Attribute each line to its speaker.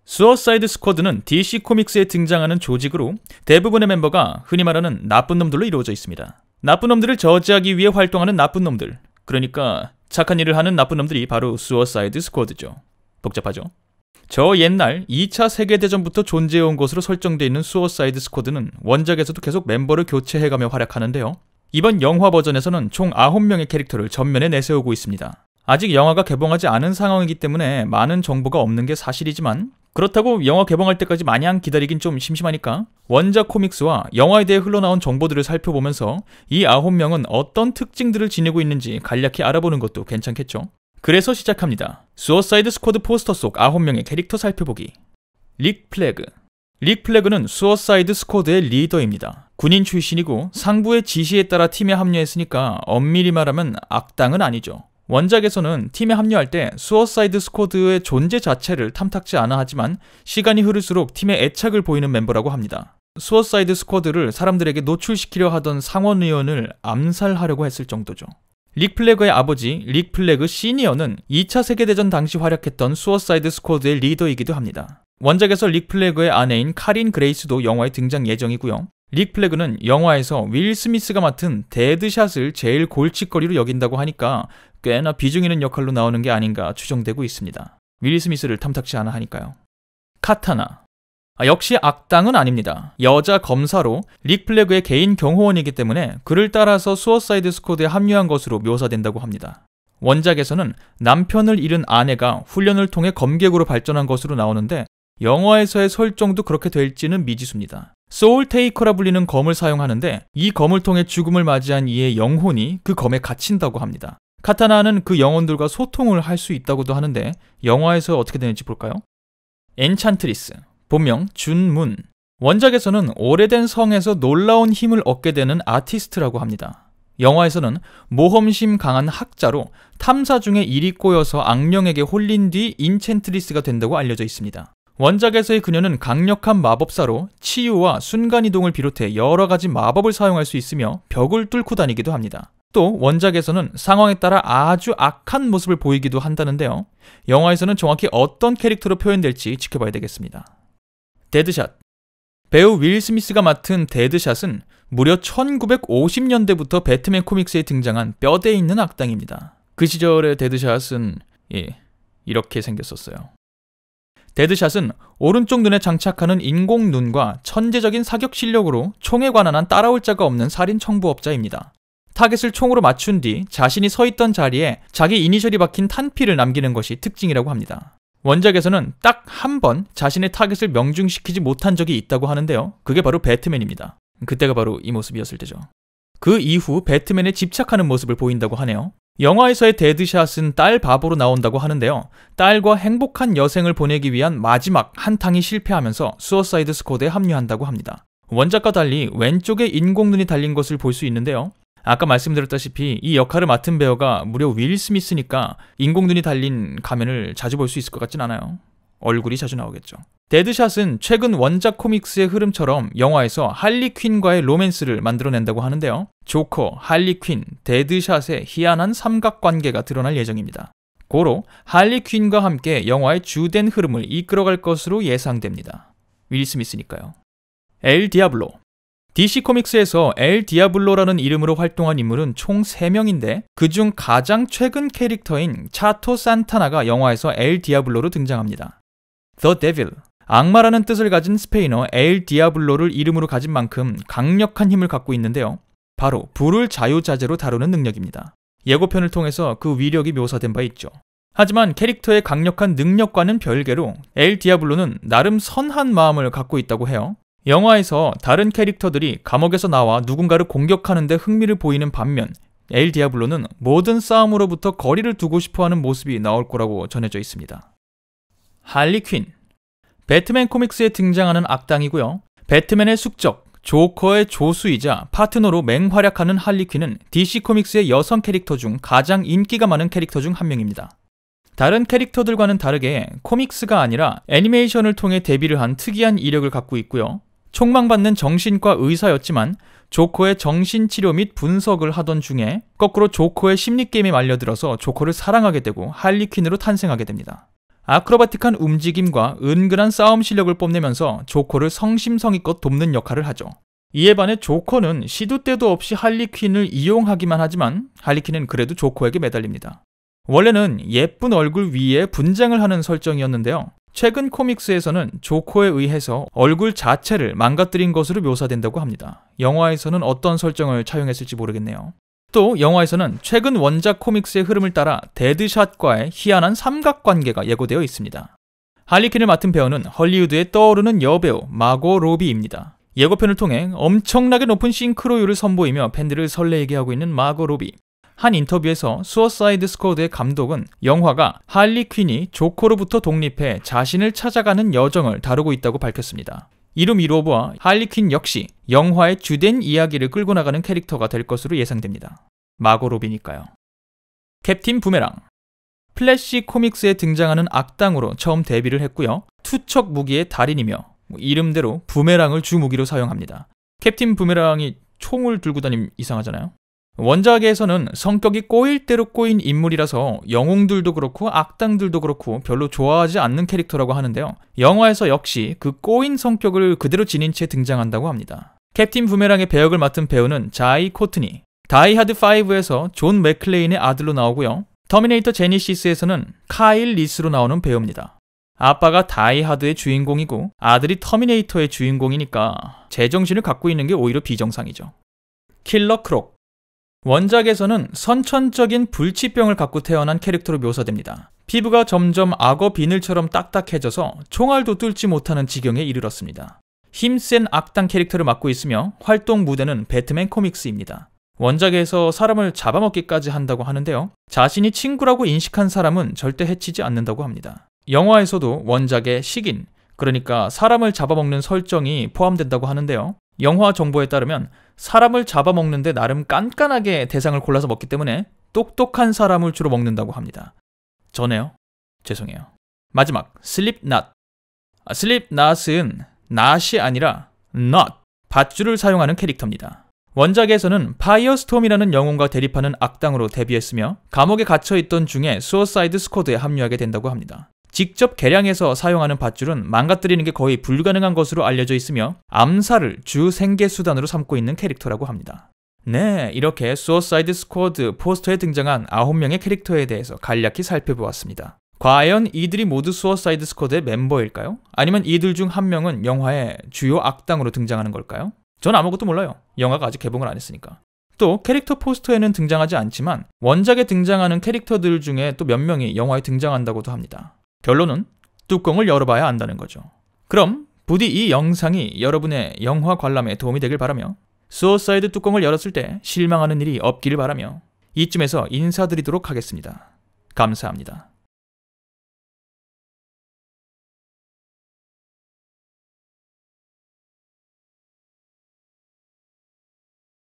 Speaker 1: 수어사이드 스쿼드는 DC 코믹스에 등장하는 조직으로 대부분의 멤버가 흔히 말하는 나쁜 놈들로 이루어져 있습니다. 나쁜 놈들을 저지하기 위해 활동하는 나쁜 놈들, 그러니까 착한 일을 하는 나쁜 놈들이 바로 수어사이드 스쿼드죠. 복잡하죠? 저 옛날 2차 세계대전부터 존재해온 것으로 설정되어 있는 수어사이드 스쿼드는 원작에서도 계속 멤버를 교체해가며 활약하는데요. 이번 영화 버전에서는 총 9명의 캐릭터를 전면에 내세우고 있습니다. 아직 영화가 개봉하지 않은 상황이기 때문에 많은 정보가 없는 게 사실이지만, 그렇다고 영화 개봉할 때까지 마냥 기다리긴 좀 심심하니까 원작 코믹스와 영화에 대해 흘러나온 정보들을 살펴보면서 이 9명은 어떤 특징들을 지니고 있는지 간략히 알아보는 것도 괜찮겠죠. 그래서 시작합니다. 수어사이드 스쿼드 포스터 속 9명의 캐릭터 살펴보기. 릭 플래그. 릭 플래그는 수어사이드 스쿼드의 리더입니다. 군인 출신이고 상부의 지시에 따라 팀에 합류했으니까 엄밀히 말하면 악당은 아니죠. 원작에서는 팀에 합류할 때 수어사이드 스쿼드의 존재 자체를 탐탁지 않아 하지만 시간이 흐를수록 팀에 애착을 보이는 멤버라고 합니다. 수어사이드 스쿼드를 사람들에게 노출시키려 하던 상원의원을 암살하려고 했을 정도죠. 릭 플래그의 아버지 릭 플래그 시니어는 2차 세계대전 당시 활약했던 수어사이드 스쿼드의 리더이기도 합니다. 원작에서 릭 플래그의 아내인 카린 그레이스도 영화에 등장 예정이고요. 릭 플래그는 영화에서 윌 스미스가 맡은 데드샷을 제일 골칫거리로 여긴다고 하니까 꽤나 비중 있는 역할로 나오는 게 아닌가 추정되고 있습니다. 윌 스미스를 탐탁치 않아 하니까요. 카타나. 역시 악당은 아닙니다. 여자 검사로 릭 플래그의 개인 경호원이기 때문에 그를 따라서 수어사이드 스쿼드에 합류한 것으로 묘사된다고 합니다. 원작에서는 남편을 잃은 아내가 훈련을 통해 검객으로 발전한 것으로 나오는데 영화에서의 설정도 그렇게 될지는 미지수입니다. 소울테이커라 불리는 검을 사용하는데 이 검을 통해 죽음을 맞이한 이의 영혼이 그 검에 갇힌다고 합니다. 카타나는 그 영혼들과 소통을 할 수 있다고도 하는데 영화에서 어떻게 되는지 볼까요? 엔찬트리스, 본명 준문. 원작에서는 오래된 성에서 놀라운 힘을 얻게 되는 아티스트라고 합니다. 영화에서는 모험심 강한 학자로 탐사 중에 일이 꼬여서 악령에게 홀린 뒤 인챈트리스가 된다고 알려져 있습니다. 원작에서의 그녀는 강력한 마법사로 치유와 순간이동을 비롯해 여러 가지 마법을 사용할 수 있으며 벽을 뚫고 다니기도 합니다. 또 원작에서는 상황에 따라 아주 악한 모습을 보이기도 한다는데요. 영화에서는 정확히 어떤 캐릭터로 표현될지 지켜봐야 되겠습니다. 데드샷. 배우 윌 스미스가 맡은 데드샷은 무려 1950년대부터 배트맨 코믹스에 등장한 뼈대 있는 악당입니다. 그 시절의 데드샷은 이렇게 생겼었어요. 데드샷은 오른쪽 눈에 장착하는 인공 눈과 천재적인 사격 실력으로 총에 관한 한 따라올 자가 없는 살인 청부업자입니다. 타겟을 총으로 맞춘 뒤 자신이 서 있던 자리에 자기 이니셜이 박힌 탄피를 남기는 것이 특징이라고 합니다. 원작에서는 딱 한 번 자신의 타겟을 명중시키지 못한 적이 있다고 하는데요. 그게 바로 배트맨입니다. 그때가 바로 이 모습이었을 때죠. 그 이후 배트맨에 집착하는 모습을 보인다고 하네요. 영화에서의 데드샷은 딸 바보로 나온다고 하는데요. 딸과 행복한 여생을 보내기 위한 마지막 한탕이 실패하면서 수어사이드 스쿼드에 합류한다고 합니다. 원작과 달리 왼쪽에 인공눈이 달린 것을 볼 수 있는데요. 아까 말씀드렸다시피 이 역할을 맡은 배우가 무려 윌 스미스니까 인공눈이 달린 가면을 자주 볼 수 있을 것 같진 않아요. 얼굴이 자주 나오겠죠. 데드샷은 최근 원작 코믹스의 흐름처럼 영화에서 할리 퀸과의 로맨스를 만들어낸다고 하는데요. 조커, 할리 퀸, 데드샷의 희한한 삼각관계가 드러날 예정입니다. 고로 할리 퀸과 함께 영화의 주된 흐름을 이끌어갈 것으로 예상됩니다. 윌 스미스니까요. 엘 디아블로. DC 코믹스에서 엘 디아블로라는 이름으로 활동한 인물은 총 3명인데 그중 가장 최근 캐릭터인 차토 산타나가 영화에서 엘 디아블로로 등장합니다. The Devil, 악마라는 뜻을 가진 스페인어 엘 디아블로를 이름으로 가진 만큼 강력한 힘을 갖고 있는데요. 바로 불을 자유자재로 다루는 능력입니다. 예고편을 통해서 그 위력이 묘사된 바 있죠. 하지만 캐릭터의 강력한 능력과는 별개로 엘 디아블로는 나름 선한 마음을 갖고 있다고 해요. 영화에서 다른 캐릭터들이 감옥에서 나와 누군가를 공격하는데 흥미를 보이는 반면 엘 디아블로는 모든 싸움으로부터 거리를 두고 싶어하는 모습이 나올 거라고 전해져 있습니다. 할리 퀸. 배트맨 코믹스에 등장하는 악당이고요. 배트맨의 숙적, 조커의 조수이자 파트너로 맹활약하는 할리 퀸은 DC 코믹스의 여성 캐릭터 중 가장 인기가 많은 캐릭터 중 한 명입니다. 다른 캐릭터들과는 다르게 코믹스가 아니라 애니메이션을 통해 데뷔를 한 특이한 이력을 갖고 있고요. 촉망받는 정신과 의사였지만 조커의 정신치료 및 분석을 하던 중에 거꾸로 조커의 심리게임에 말려들어서 조커를 사랑하게 되고 할리 퀸으로 탄생하게 됩니다. 아크로바틱한 움직임과 은근한 싸움 실력을 뽐내면서 조커를 성심성의껏 돕는 역할을 하죠. 이에 반해 조커는 시도 때도 없이 할리퀸을 이용하기만 하지만 할리퀸은 그래도 조커에게 매달립니다. 원래는 예쁜 얼굴 위에 분장을 하는 설정이었는데요. 최근 코믹스에서는 조커에 의해서 얼굴 자체를 망가뜨린 것으로 묘사된다고 합니다. 영화에서는 어떤 설정을 차용했을지 모르겠네요. 또 영화에서는 최근 원작 코믹스의 흐름을 따라 데드샷과의 희한한 삼각관계가 예고되어 있습니다. 할리퀸을 맡은 배우는 헐리우드의 떠오르는 여배우 마고 로비입니다. 예고편을 통해 엄청나게 높은 싱크로율을 선보이며 팬들을 설레게 하고 있는 마고 로비. 한 인터뷰에서 수어사이드 스쿼드의 감독은 영화가 할리퀸이 조커로부터 독립해 자신을 찾아가는 여정을 다루고 있다고 밝혔습니다. 이로 미로브와 할리퀸 역시 영화의 주된 이야기를 끌고 나가는 캐릭터가 될 것으로 예상됩니다. 마고 로비니까요. 캡틴 부메랑. 플래시 코믹스에 등장하는 악당으로 처음 데뷔를 했고요. 투척 무기의 달인이며 이름대로 부메랑을 주무기로 사용합니다. 캡틴 부메랑이 총을 들고 다니면 이상하잖아요. 원작에서는 성격이 꼬일 대로 꼬인 인물이라서 영웅들도 그렇고 악당들도 그렇고 별로 좋아하지 않는 캐릭터라고 하는데요. 영화에서 역시 그 꼬인 성격을 그대로 지닌 채 등장한다고 합니다. 캡틴 부메랑의 배역을 맡은 배우는 자이 코트니. 다이하드5에서 존 맥클레인의 아들로 나오고요. 터미네이터 제니시스에서는 카일 리스로 나오는 배우입니다. 아빠가 다이하드의 주인공이고 아들이 터미네이터의 주인공이니까 제정신을 갖고 있는 게 오히려 비정상이죠. 킬러 크록. 원작에서는 선천적인 불치병을 갖고 태어난 캐릭터로 묘사됩니다. 피부가 점점 악어 비늘처럼 딱딱해져서 총알도 뚫지 못하는 지경에 이르렀습니다. 힘센 악당 캐릭터를 맡고 있으며 활동 무대는 배트맨 코믹스입니다. 원작에서 사람을 잡아먹기까지 한다고 하는데요. 자신이 친구라고 인식한 사람은 절대 해치지 않는다고 합니다. 영화에서도 원작의 식인, 그러니까 사람을 잡아먹는 설정이 포함된다고 하는데요. 영화 정보에 따르면 사람을 잡아먹는데 나름 깐깐하게 대상을 골라서 먹기 때문에 똑똑한 사람을 주로 먹는다고 합니다. 저네요. 죄송해요. 마지막, 슬립낫. 슬립낫은 낫이 아니라 not, 밧줄을 사용하는 캐릭터입니다. 원작에서는 파이어스톰이라는 영웅과 대립하는 악당으로 데뷔했으며 감옥에 갇혀있던 중에 수어사이드 스쿼드에 합류하게 된다고 합니다. 직접 개량해서 사용하는 밧줄은 망가뜨리는 게 거의 불가능한 것으로 알려져 있으며 암살을 주 생계 수단으로 삼고 있는 캐릭터라고 합니다. 네, 이렇게 수어사이드 스쿼드 포스터에 등장한 9명의 캐릭터에 대해서 간략히 살펴보았습니다. 과연 이들이 모두 수어사이드 스쿼드의 멤버일까요? 아니면 이들 중 한 명은 영화의 주요 악당으로 등장하는 걸까요? 전 아무것도 몰라요. 영화가 아직 개봉을 안 했으니까. 또 캐릭터 포스터에는 등장하지 않지만 원작에 등장하는 캐릭터들 중에 또 몇 명이 영화에 등장한다고도 합니다. 결론은 뚜껑을 열어봐야 안다는 거죠. 그럼 부디 이 영상이 여러분의 영화 관람에 도움이 되길 바라며 수어사이드 뚜껑을 열었을 때 실망하는 일이 없기를 바라며 이쯤에서 인사드리도록 하겠습니다. 감사합니다.